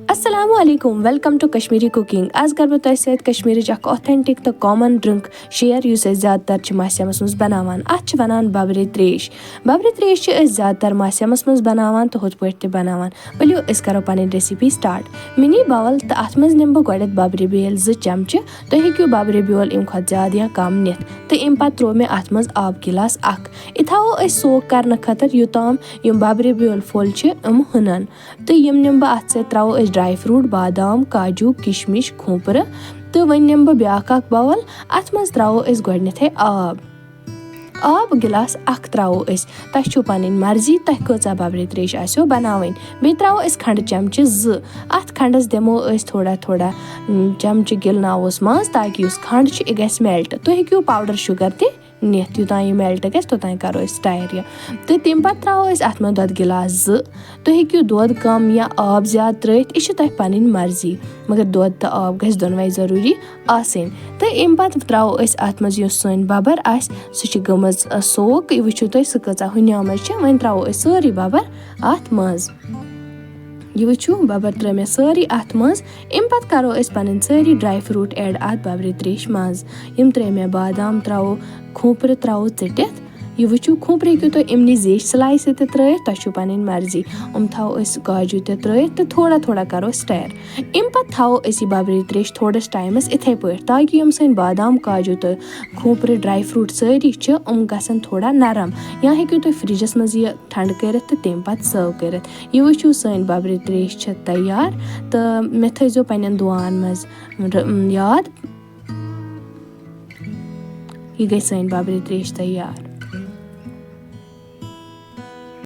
Assalamu alaikum, welcome to Kashmiri cooking. आज कर बह तुह कश्मीरच ऑथेंटिक तो कॉमन ड्रिंक शेयर युस ज़्यादातर मासमस मज बनावान अत वनान बबरी त्रेश। बबरी त्रेश ज़्यादातर मासमस मज बनावान तो हुत पट बनावान। वलियो इस करो पनी रेसिपी स्टार्ट। मिनी बाउल तो अत मज निम बह गड बबरी बेल 2 चमचे। तुम हेक्यू बबरी बेल अम खुद ज़्यादा या कम नित तो अम पत त्रो मे अत मज आब गिलास अख। यह थो सोक कर खतर युताम यम बबरी बेल फुल हनन तो यम निम बह अत त्रो ड्राई फ्रूट बादाम काजू किशमिश खोपर तो वन निम बह ब्याक बाउल अत मज त्रो गए आब गिलास अख त्रो तुह पन मर्जी तुह कचा बबरी त्रेश आसो बनावन बे त्रो खंड चमचे 2 अत खंडस दिमो थोड़ा थोड़ा चमचे गिलनावोस मज ताकि उस खंड गि मेल्ट तुम हेक्यू पाउडर शुगर ते नित यूत यह मेल्ट गि तोतान करो टायर यह तो तम पे त्रो अत में दुध गिलास 2 तुम हेक्यू दुध कम या आब ज्यादा त्रित यह तुह पन मर्जी मगर दुध तो आब गि दोनवे जरूरी आसन तो अम पे त्रो अत में सन बबर सह गमज सोक यह वो तुम सह कचा हुनामज वन त्रो सारी बबर अत मज यह वो बबर त्रे मे सारी अत मज अम पे करो पन सारी ड्राई फ्रूट एड अत बबरी त्रेश मज यम त्रे मे बादाम त्रो खोपर त्रो चिटित यह वो खोपर हेक्यू तुम अमनि जेश स्लाइस त्रित तुह पन मर्जी थो काजू त्रित तो थोड़ा थोड़ा करो स्टर अम पे थो यह बबरी त्रेश थोड़स टाइमस इथे पे ताकि यम सन बादाम काजू तो खोपर ड्राई फ्रूट सारी गसन थोड़ा नरम या हेक्यू तुम फ्रिजस मज यह ठंड कर तम पे सर्व कर यह वो सन बबरी त्रेश तैयार तो मे थो पन दुआन मज याद यह गई सन बबरी त्रेश तैयार।